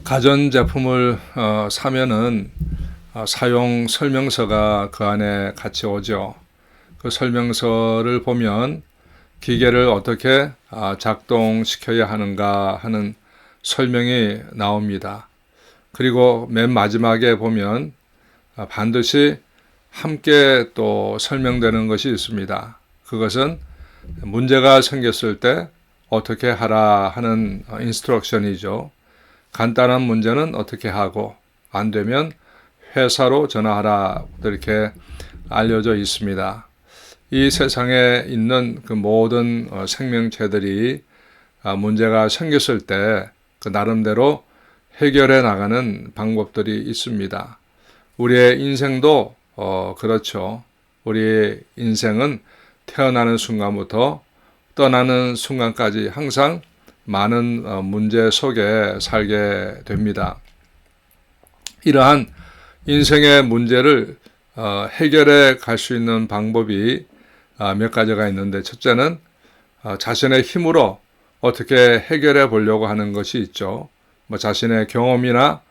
가전제품을 사면은 사용 설명서가 그 안에 같이 오죠. 그 설명서를 보면 기계를 어떻게 작동시켜야 하는가 하는 설명이 나옵니다. 그리고 맨 마지막에 보면 반드시 함께 또 설명되는 것이 있습니다. 그것은 문제가 생겼을 때 어떻게 하라 하는 인스트럭션이죠. 간단한 문제는 어떻게 하고 안 되면 회사로 전화하라 이렇게 알려져 있습니다. 이 세상에 있는 그 모든 생명체들이 문제가 생겼을 때 그 나름대로 해결해 나가는 방법들이 있습니다. 우리의 인생도 그렇죠. 우리의 인생은 태어나는 순간부터 떠나는 순간까지 항상 많은 문제 속에 살게 됩니다. 이러한 인생의 문제를 해결해 갈 수 있는 방법이 몇 가지가 있는데, 첫째는 자신의 힘으로 어떻게 해결해 보려고 하는 것이 있죠. 자신의 경험이나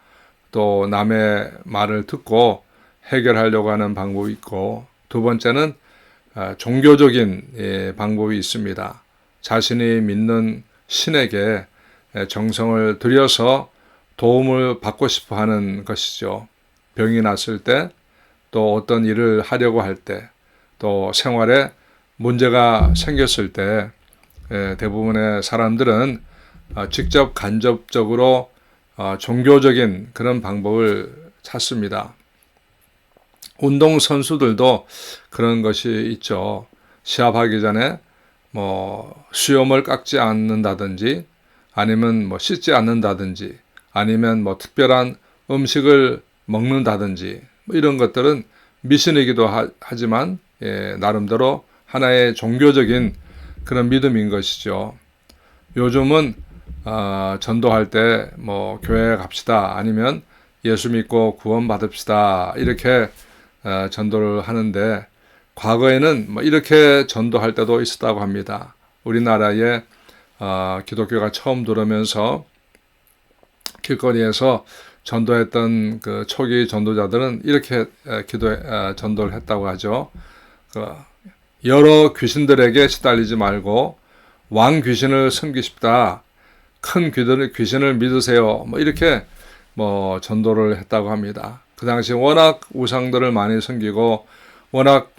또 남의 말을 듣고 해결하려고 하는 방법이 있고, 두 번째는 종교적인 방법이 있습니다. 자신이 믿는 신에게 정성을 들여서 도움을 받고 싶어 하는 것이죠. 병이 났을 때, 또 어떤 일을 하려고 할 때, 또 생활에 문제가 생겼을 때 대부분의 사람들은 직접 간접적으로 종교적인 그런 방법을 찾습니다. 운동선수들도 그런 것이 있죠. 시합하기 전에 수염을 깎지 않는다든지, 아니면 씻지 않는다든지, 아니면 특별한 음식을 먹는다든지, 이런 것들은 미신이기도 하지만 나름대로 하나의 종교적인 그런 믿음인 것이죠. 요즘은 전도할 때 교회 갑시다, 아니면 예수 믿고 구원 받읍시다, 이렇게 전도를 하는데, 과거에는 이렇게 전도할 때도 있었다고 합니다. 우리나라에 기독교가 처음 들어오면서 길거리에서 전도했던 그 초기 전도자들은 이렇게 전도를 했다고 하죠. 여러 귀신들에게 시달리지 말고 왕 귀신을 섬기십다. 큰 귀신을 믿으세요. 이렇게 전도를 했다고 합니다. 그 당시 워낙 우상들을 많이 섬기고 워낙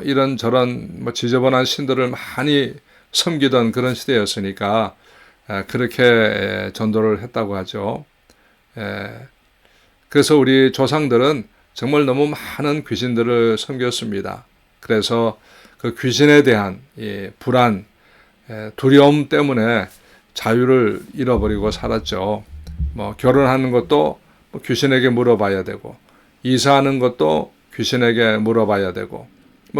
이런저런 지저분한 신들을 많이 섬기던 그런 시대였으니까 그렇게 전도를 했다고 하죠. 그래서 우리 조상들은 정말 너무 많은 귀신들을 섬겼습니다. 그래서 그 귀신에 대한 불안, 두려움 때문에 자유를 잃어버리고 살았죠. 결혼하는 것도 귀신에게 물어봐야 되고, 이사하는 것도 귀신에게 물어봐야 되고,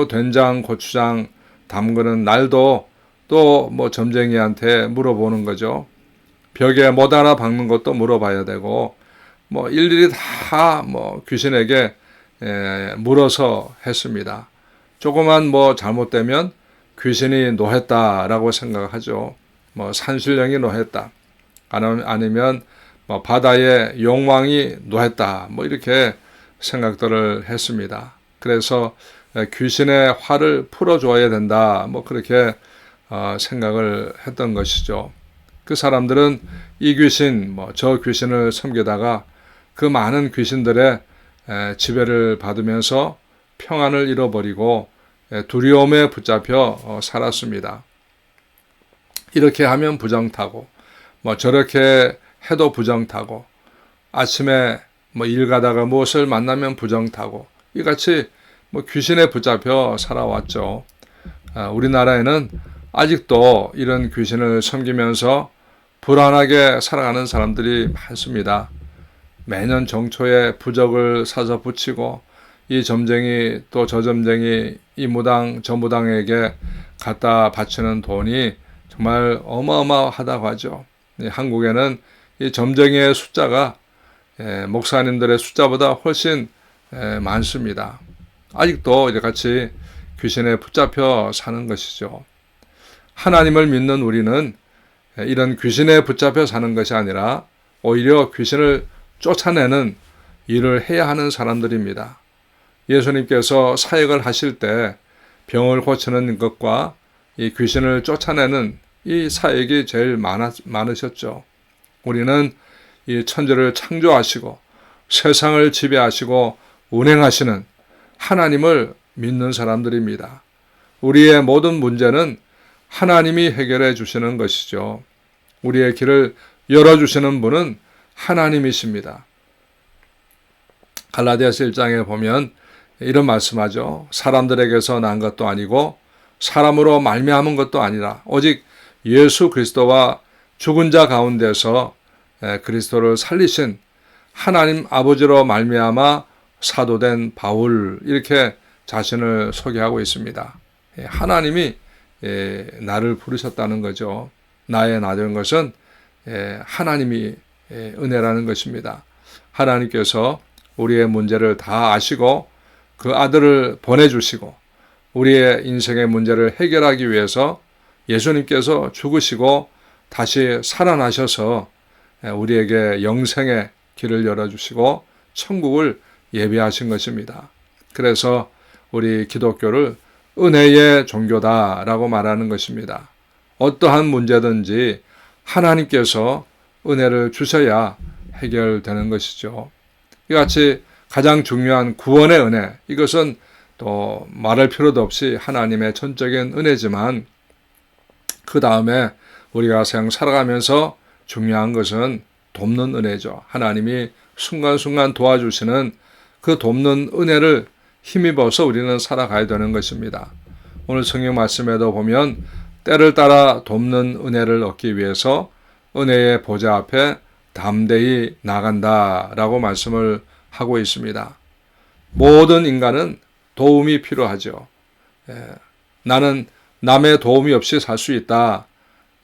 된장, 고추장 담그는 날도 또 점쟁이한테 물어보는 거죠. 벽에 못 하나 박는 것도 물어봐야 되고, 일일이 다 귀신에게 물어서 했습니다. 조그만 잘못되면 귀신이 노했다라고 생각하죠. 산신령이 노했다, 아니면 바다의 용왕이 노했다, 이렇게 생각들을 했습니다. 그래서 귀신의 화를 풀어줘야 된다, 그렇게 생각을 했던 것이죠. 그 사람들은 이 귀신, 저 귀신을 섬기다가 그 많은 귀신들의 지배를 받으면서 평안을 잃어버리고 두려움에 붙잡혀 살았습니다. 이렇게 하면 부정타고, 저렇게 해도 부정타고, 아침에 일 가다가 무엇을 만나면 부정타고, 이같이 귀신에 붙잡혀 살아왔죠. 우리나라에는 아직도 이런 귀신을 섬기면서 불안하게 살아가는 사람들이 많습니다. 매년 정초에 부적을 사서 붙이고, 이 점쟁이 또 저 점쟁이, 이 무당 저 무당에게 갖다 바치는 돈이 정말 어마어마하다고 하죠. 한국에는 이 점쟁이의 숫자가 목사님들의 숫자보다 훨씬 많습니다. 아직도 이같이 귀신에 붙잡혀 사는 것이죠. 하나님을 믿는 우리는 이런 귀신에 붙잡혀 사는 것이 아니라 오히려 귀신을 쫓아내는 일을 해야 하는 사람들입니다. 예수님께서 사역을 하실 때 병을 고치는 것과 이 귀신을 쫓아내는 이 사역이 제일 많으셨죠. 우리는 이 천지를 창조하시고 세상을 지배하시고 운행하시는 하나님을 믿는 사람들입니다. 우리의 모든 문제는 하나님이 해결해 주시는 것이죠. 우리의 길을 열어주시는 분은 하나님이십니다. 갈라디아서 1장에 보면 이런 말씀하죠. 사람들에게서 난 것도 아니고 사람으로 말미암은 것도 아니라 오직 예수 그리스도와 죽은 자 가운데서 그리스도를 살리신 하나님 아버지로 말미암아 사도된 바울, 이렇게 자신을 소개하고 있습니다. 하나님이 나를 부르셨다는 거죠. 나의 나된 것은 하나님이 은혜라는 것입니다. 하나님께서 우리의 문제를 다 아시고 그 아들을 보내주시고 우리의 인생의 문제를 해결하기 위해서 예수님께서 죽으시고 다시 살아나셔서 우리에게 영생의 길을 열어주시고 천국을 예비하신 것입니다. 그래서 우리 기독교를 은혜의 종교다라고 말하는 것입니다. 어떠한 문제든지 하나님께서 은혜를 주셔야 해결되는 것이죠. 이같이 가장 중요한 구원의 은혜, 이것은 또 말할 필요도 없이 하나님의 전적인 은혜지만 그 다음에 우리가 세상 살아가면서 중요한 것은 돕는 은혜죠. 하나님이 순간순간 도와주시는 그 돕는 은혜를 힘입어서 우리는 살아가야 되는 것입니다. 오늘 성경 말씀에도 보면 때를 따라 돕는 은혜를 얻기 위해서 은혜의 보좌 앞에 담대히 나간다라고 말씀을 하고 있습니다. 모든 인간은 도움이 필요하죠. 나는 남의 도움이 없이 살 수 있다,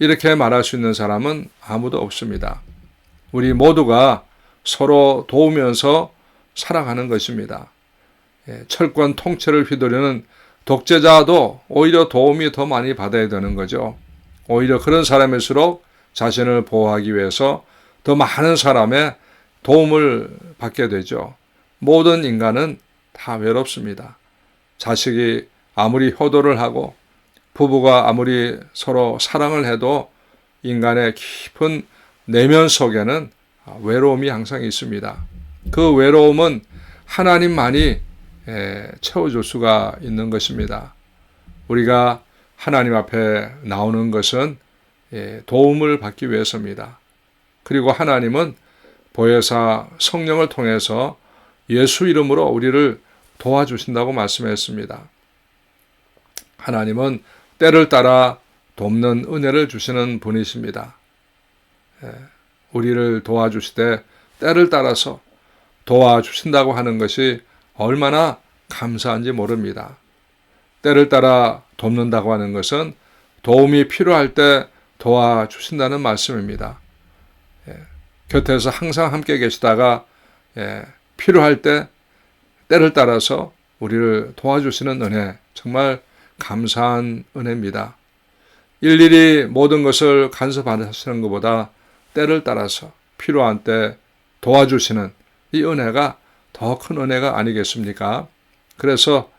이렇게 말할 수 있는 사람은 아무도 없습니다. 우리 모두가 서로 도우면서 살아가는 것입니다. 철권 통치를 휘두르는 독재자도 오히려 도움이 더 많이 받아야 되는 거죠. 오히려 그런 사람일수록 자신을 보호하기 위해서 더 많은 사람의 도움을 받게 되죠. 모든 인간은 다 외롭습니다. 자식이 아무리 효도를 하고 부부가 아무리 서로 사랑을 해도 인간의 깊은 내면 속에는 외로움이 항상 있습니다. 그 외로움은 하나님만이 채워줄 수가 있는 것입니다. 우리가 하나님 앞에 나오는 것은 도움을 받기 위해서입니다. 그리고 하나님은 보혜사 성령을 통해서 예수 이름으로 우리를 도와주신다고 말씀했습니다. 하나님은 때를 따라 돕는 은혜를 주시는 분이십니다. 우리를 도와주시되 때를 따라서 도와주신다고 하는 것이 얼마나 감사한지 모릅니다. 때를 따라 돕는다고 하는 것은 도움이 필요할 때 도와주신다는 말씀입니다. 곁에서 항상 함께 계시다가 필요할 때 때를 따라서 우리를 도와주시는 은혜, 정말 감사한 은혜입니다. 일일이 모든 것을 간섭하시는 것보다 때를 따라서 필요한 때 도와주시는 이 은혜가 더 큰 은혜가 아니겠습니까? 그래서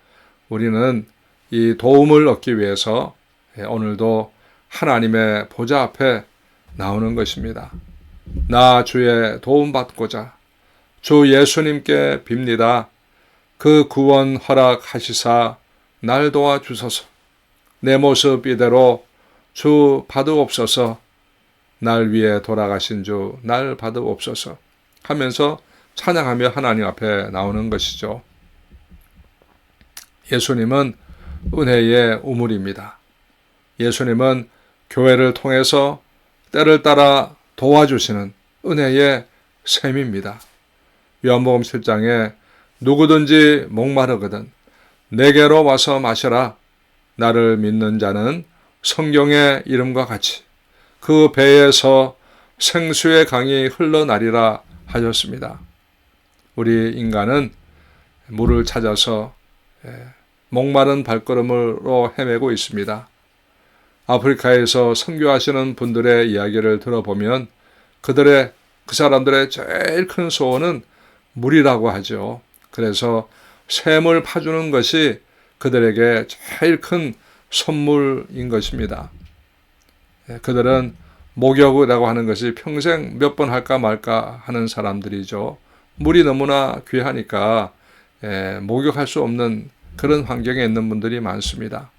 우리는 이 도움을 얻기 위해서 오늘도 하나님의 보좌 앞에 나오는 것입니다. 나 주의 도움 받고자 주 예수님께 빕니다. 그 구원 허락하시사 날 도와주소서. 내 모습 이대로 주 받으옵소서. 날 위해 돌아가신 주 날 받으옵소서 하면서 찬양하며 하나님 앞에 나오는 것이죠. 예수님은 은혜의 우물입니다. 예수님은 교회를 통해서 때를 따라 도와주시는 은혜의 샘입니다. 요한복음 7장에 누구든지 목마르거든 내게로 와서 마셔라. 나를 믿는 자는 성경의 이름과 같이 그 배에서 생수의 강이 흘러나리라 하셨습니다. 우리 인간은 물을 찾아서 목마른 발걸음으로 헤매고 있습니다. 아프리카에서 선교하시는 분들의 이야기를 들어보면 그들의 그 사람들의 제일 큰 소원은 물이라고 하죠. 그래서 샘을 파주는 것이 그들에게 제일 큰 선물인 것입니다. 그들은 목욕이라고 하는 것이 평생 몇 번 할까 말까 하는 사람들이죠. 물이 너무나 귀하니까 목욕할 수 없는 그런 환경에 있는 분들이 많습니다.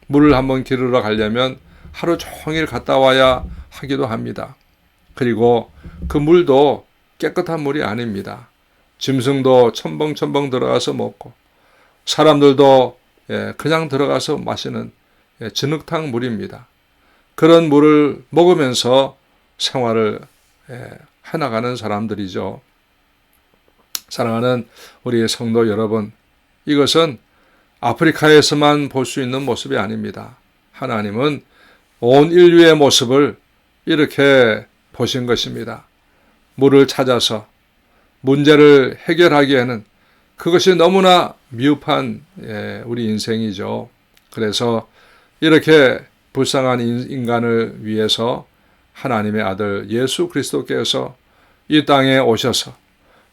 물을 한번 기르러 가려면 하루 종일 갔다 와야 하기도 합니다. 그리고 그 물도 깨끗한 물이 아닙니다. 짐승도 첨벙첨벙 들어가서 먹고 사람들도 그냥 들어가서 마시는 진흙탕 물입니다. 그런 물을 먹으면서 생활을 해나가는 사람들이죠. 사랑하는 우리 성도 여러분, 이것은 아프리카에서만 볼 수 있는 모습이 아닙니다. 하나님은 온 인류의 모습을 이렇게 보신 것입니다. 물을 찾아서 문제를 해결하기에는 그것이 너무나 미흡한 우리 인생이죠. 그래서 이렇게 불쌍한 인간을 위해서 하나님의 아들 예수 그리스도께서 이 땅에 오셔서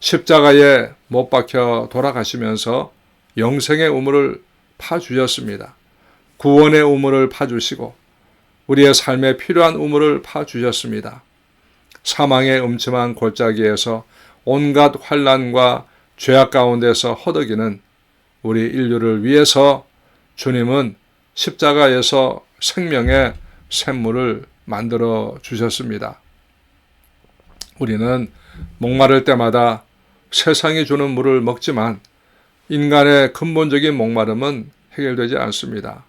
십자가에 못 박혀 돌아가시면서 영생의 우물을 파주셨습니다. 구원의 우물을 파주시고 우리의 삶에 필요한 우물을 파주셨습니다. 사망의 음침한 골짜기에서 온갖 환난과 죄악 가운데서 허덕이는 우리 인류를 위해서 주님은 십자가에서 생명의 샘물을 만들어 주셨습니다. 우리는 목마를 때마다 세상이 주는 물을 먹지만 인간의 근본적인 목마름은 해결되지 않습니다.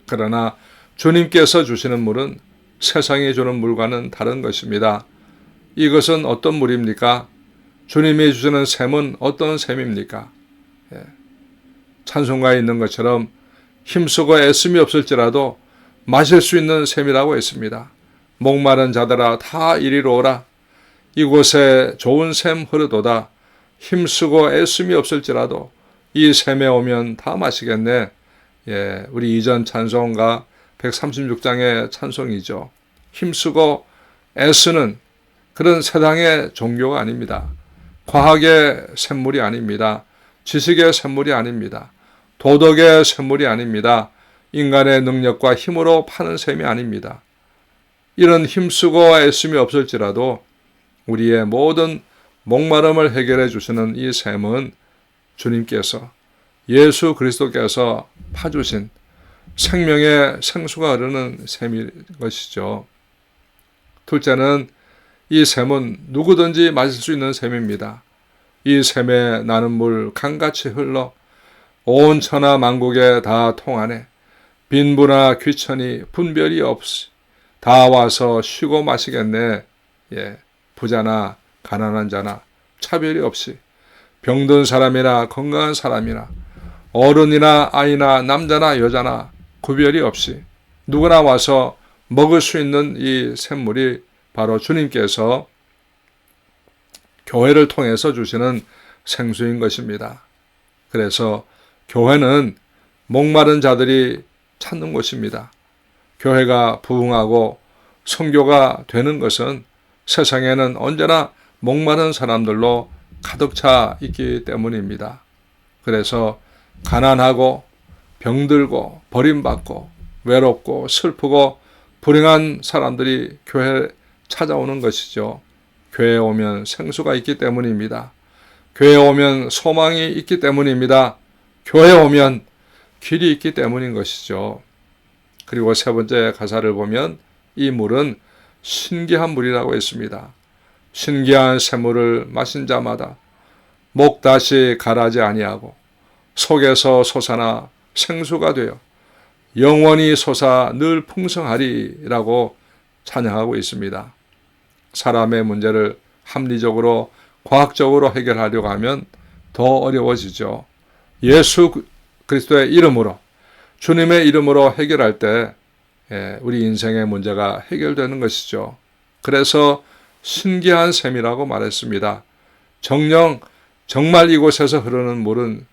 그러나 주님께서 주시는 물은 세상이 주는 물과는 다른 것입니다. 이것은 어떤 물입니까? 주님이 주시는 샘은 어떤 샘입니까? 찬송가에 있는 것처럼 힘쓰고 애씀이 없을지라도 마실 수 있는 샘이라고 했습니다. 목마른 자들아 다 이리로 오라. 이곳에 좋은 샘 흐르도다. 힘쓰고 애씀이 없을지라도 이 샘에 오면 다 마시겠네. 우리 이전 찬송가 136장의 찬송이죠. 힘쓰고 애쓰는 그런 세상의 종교가 아닙니다. 과학의 샘물이 아닙니다. 지식의 샘물이 아닙니다. 도덕의 샘물이 아닙니다. 인간의 능력과 힘으로 파는 셈이 아닙니다. 이런 힘쓰고 애씀이 없을지라도 우리의 모든 목마름을 해결해 주시는 이 샘은 주님께서 예수 그리스도께서 파주신 생명의 생수가 흐르는 샘인 것이죠. 둘째는 이 샘은 누구든지 마실 수 있는 샘입니다. 이 샘에 나는 물 강같이 흘러 온 천하 만국에 다 통하네. 빈부나 귀천이 분별이 없이 다 와서 쉬고 마시겠네. 부자나 가난한 자나 차별이 없이 병든 사람이나 건강한 사람이나 어른이나 아이나 남자나 여자나 구별이 없이 누구나 와서 먹을 수 있는 이 샘물이 바로 주님께서 교회를 통해서 주시는 생수인 것입니다. 그래서 교회는 목마른 자들이 찾는 곳입니다. 교회가 부흥하고 선교가 되는 것은 세상에는 언제나 목마른 사람들로 가득 차 있기 때문입니다. 그래서 가난하고 병들고 버림받고 외롭고 슬프고 불행한 사람들이 교회에 찾아오는 것이죠. 교회에 오면 생수가 있기 때문입니다. 교회에 오면 소망이 있기 때문입니다. 교회에 오면 길이 있기 때문인 것이죠. 그리고 세 번째 가사를 보면 이 물은 신기한 물이라고 했습니다. 신기한 샘물을 마신 자마다 목 다시 가라지 아니하고 속에서 솟아나 생수가 되어 영원히 솟아 늘 풍성하리라고 찬양하고 있습니다. 사람의 문제를 합리적으로 과학적으로 해결하려고 하면 더 어려워지죠. 예수 그리스도의 이름으로 주님의 이름으로 해결할 때 우리 인생의 문제가 해결되는 것이죠. 그래서 신기한 샘이라고 말했습니다. 정말 이곳에서 흐르는 물은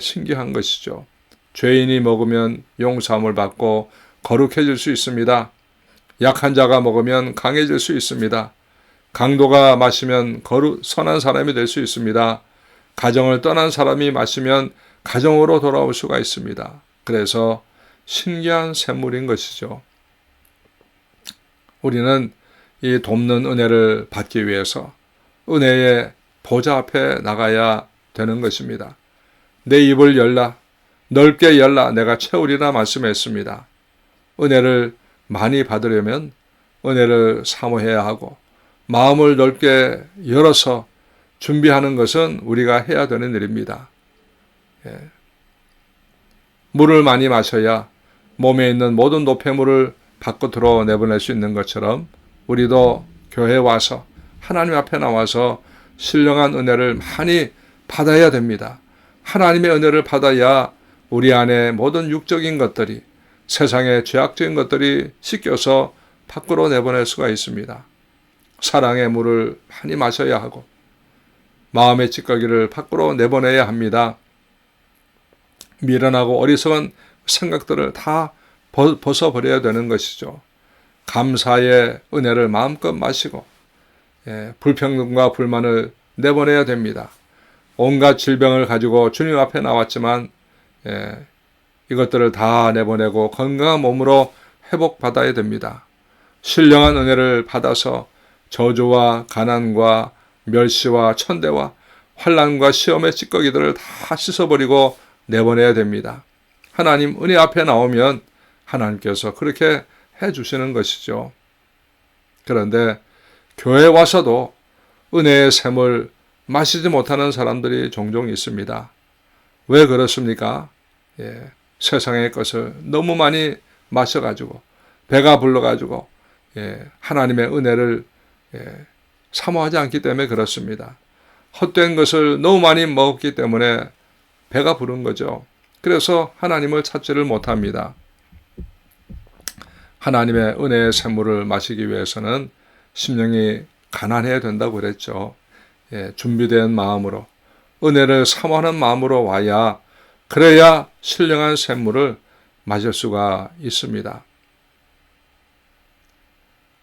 신기한 것이죠. 죄인이 먹으면 용서함을 받고 거룩해질 수 있습니다. 약한 자가 먹으면 강해질 수 있습니다. 강도가 마시면 선한 사람이 될 수 있습니다. 가정을 떠난 사람이 마시면 가정으로 돌아올 수가 있습니다. 그래서 신기한 샘물인 것이죠. 우리는 이 돕는 은혜를 받기 위해서 은혜의 보좌 앞에 나가야 되는 것입니다. 내 입을 열라, 넓게 열라, 내가 채우리라 말씀했습니다. 은혜를 많이 받으려면 은혜를 사모해야 하고 마음을 넓게 열어서 준비하는 것은 우리가 해야 되는 일입니다. 물을 많이 마셔야 몸에 있는 모든 노폐물을 밖으로 내보낼 수 있는 것처럼 우리도 교회에 와서 하나님 앞에 나와서 신령한 은혜를 많이 받아야 됩니다. 하나님의 은혜를 받아야 우리 안에 모든 육적인 것들이, 세상의 죄악적인 것들이 씻겨서 밖으로 내보낼 수가 있습니다. 사랑의 물을 많이 마셔야 하고 마음의 찌꺼기를 밖으로 내보내야 합니다. 미련하고 어리석은 생각들을 다 벗어버려야 되는 것이죠. 감사의 은혜를 마음껏 마시고 불평등과 불만을 내보내야 됩니다. 온갖 질병을 가지고 주님 앞에 나왔지만 이것들을 다 내보내고 건강한 몸으로 회복받아야 됩니다. 신령한 은혜를 받아서 저주와 가난과 멸시와 천대와 환난과 시험의 찌꺼기들을 다 씻어버리고 내보내야 됩니다. 하나님 은혜 앞에 나오면 하나님께서 그렇게 해주시는 것이죠. 그런데 교회에 와서도 은혜의 샘을 마시지 못하는 사람들이 종종 있습니다. 왜 그렇습니까? 세상의 것을 너무 많이 마셔가지고 배가 불러가지고 하나님의 은혜를 사모하지 않기 때문에 그렇습니다. 헛된 것을 너무 많이 먹었기 때문에 배가 부른 거죠. 그래서 하나님을 찾지를 못합니다. 하나님의 은혜의 샘물을 마시기 위해서는 심령이 가난해야 된다고 그랬죠. 준비된 마음으로 은혜를 사모하는 마음으로 와야, 그래야 신령한 샘물을 마실 수가 있습니다.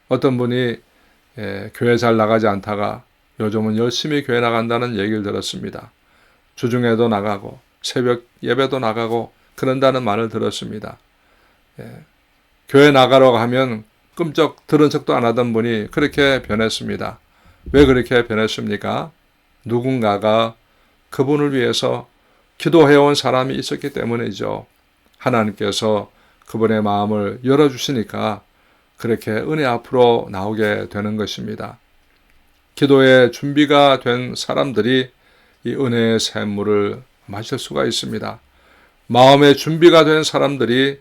어떤 분이 교회 잘 나가지 않다가 요즘은 열심히 교회 나간다는 얘기를 들었습니다. 주중에도 나가고 새벽 예배도 나가고 그런다는 말을 들었습니다. 교회 나가러 가면 끔쩍 들은 척도 안 하던 분이 그렇게 변했습니다. 왜 그렇게 변했습니까? 누군가가 그분을 위해서 기도해온 사람이 있었기 때문이죠. 하나님께서 그분의 마음을 열어주시니까 그렇게 은혜 앞으로 나오게 되는 것입니다. 기도의 준비가 된 사람들이 이 은혜의 샘물을 마실 수가 있습니다. 마음의 준비가 된 사람들이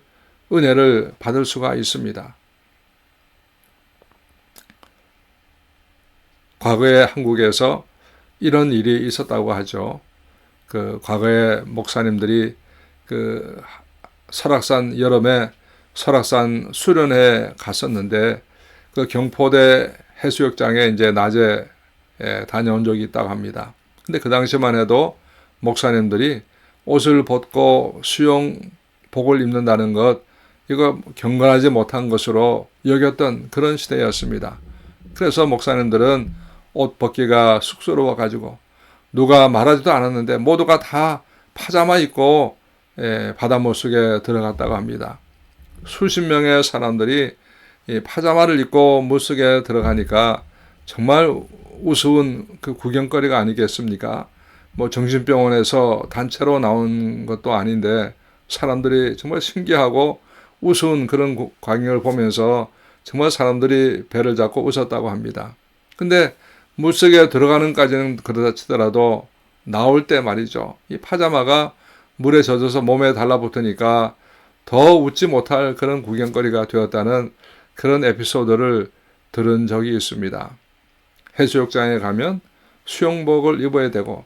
은혜를 받을 수가 있습니다. 과거에 한국에서 이런 일이 있었다고 하죠. 과거에 목사님들이 설악산 여름에 설악산 수련회에 갔었는데 경포대 해수욕장에 이제 낮에 다녀온 적이 있다고 합니다. 근데 그 당시만 해도 목사님들이 옷을 벗고 수영복을 입는다는 것, 이거 경건하지 못한 것으로 여겼던 그런 시대였습니다. 그래서 목사님들은 옷 벗기가 쑥스러워 가지고 누가 말하지도 않았는데 모두가 다 파자마 입고 바닷물 속에 들어갔다고 합니다. 수십 명의 사람들이 이 파자마를 입고 물속에 들어가니까 정말 우스운 그 구경거리가 아니겠습니까? 뭐 정신병원에서 단체로 나온 것도 아닌데 사람들이 정말 신기하고 우스운 그런 광경을 보면서 정말 사람들이 배를 잡고 웃었다고 합니다. 근데 물속에 들어가는까지는 그러다 치더라도 나올 때 말이죠. 이 파자마가 물에 젖어서 몸에 달라붙으니까 더 웃지 못할 그런 구경거리가 되었다는 그런 에피소드를 들은 적이 있습니다. 해수욕장에 가면 수영복을 입어야 되고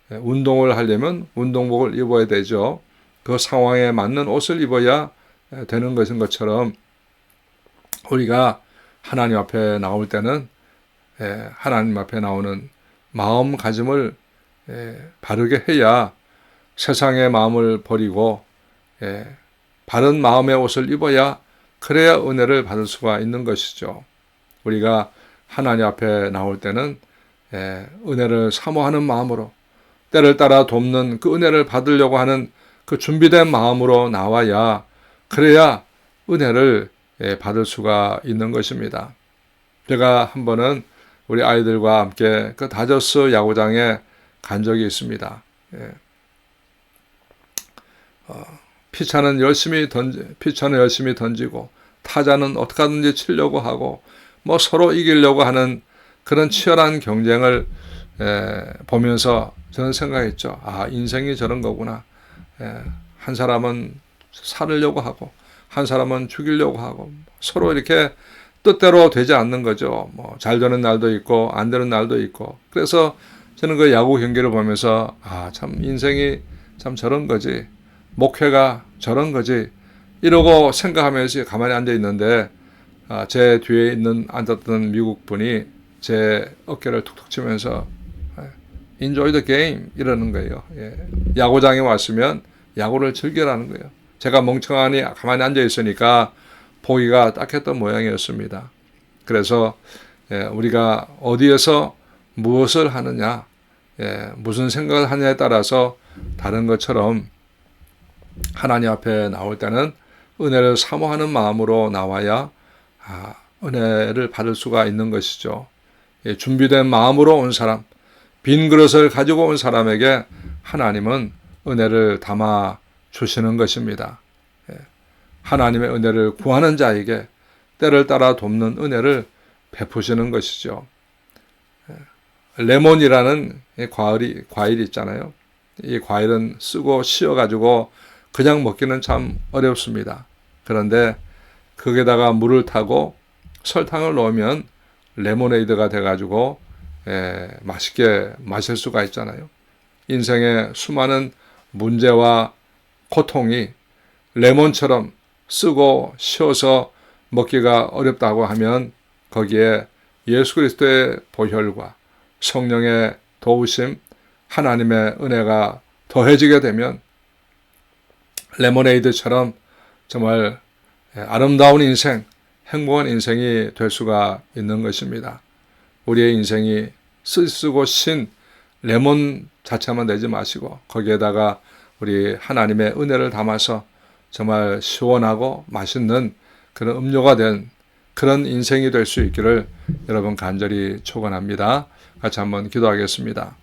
운동을 하려면 운동복을 입어야 되죠. 그 상황에 맞는 옷을 입어야 되는 것인 것처럼 우리가 하나님 앞에 나올 때는 하나님 앞에 나오는 마음가짐을 바르게 해야 세상의 마음을 버리고 바른 마음의 옷을 입어야, 그래야 은혜를 받을 수가 있는 것이죠. 우리가 하나님 앞에 나올 때는 은혜를 사모하는 마음으로 때를 따라 돕는 그 은혜를 받으려고 하는 그 준비된 마음으로 나와야 그래야 은혜를 받을 수가 있는 것입니다. 제가 한 번은 우리 아이들과 함께 그 다저스 야구장에 간 적이 있습니다. 피차는 열심히 던지고 타자는 어떻게 하든지 치려고 하고 뭐 서로 이기려고 하는 그런 치열한 경쟁을 보면서 저는 생각했죠. 아, 인생이 저런 거구나. 한 사람은 살으려고 하고 한 사람은 죽이려고 하고 서로 이렇게 뜻대로 되지 않는 거죠. 뭐 잘 되는 날도 있고 안 되는 날도 있고. 그래서 저는 그 야구 경기를 보면서 아, 참 인생이 참 저런 거지. 목회가 저런 거지. 이러고 생각하면서 가만히 앉아 있는데 제 뒤에 앉았던 미국 분이 제 어깨를 툭툭 치면서 Enjoy the game 이러는 거예요. 야구장에 왔으면 야구를 즐기라는 거예요. 제가 멍청하니 가만히 앉아 있으니까 보기가 딱했던 모양이었습니다. 그래서 우리가 어디에서 무엇을 하느냐, 무슨 생각을 하느냐에 따라서 다른 것처럼 하나님 앞에 나올 때는 은혜를 사모하는 마음으로 나와야 은혜를 받을 수가 있는 것이죠. 준비된 마음으로 온 사람, 빈 그릇을 가지고 온 사람에게 하나님은 은혜를 담아 주시는 것입니다. 하나님의 은혜를 구하는 자에게 때를 따라 돕는 은혜를 베푸시는 것이죠. 레몬이라는 과일이 있잖아요. 이 과일은 쓰고 씌어가지고 그냥 먹기는 참 어렵습니다. 그런데 거기에다가 물을 타고 설탕을 넣으면 레모네이드가 돼가지고 맛있게 마실 수가 있잖아요. 인생의 수많은 문제와 고통이 레몬처럼 쓰고 씌어서 먹기가 어렵다고 하면 거기에 예수 그리스도의 보혈과 성령의 도우심, 하나님의 은혜가 더해지게 되면 레모네이드처럼 정말 아름다운 인생, 행복한 인생이 될 수가 있는 것입니다. 우리의 인생이 쓰고 신 레몬 자체만 내지 마시고 거기에다가 우리 하나님의 은혜를 담아서 정말 시원하고 맛있는 그런 음료가 된 그런 인생이 될 수 있기를 여러분 간절히 축원합니다. 같이 한번 기도하겠습니다.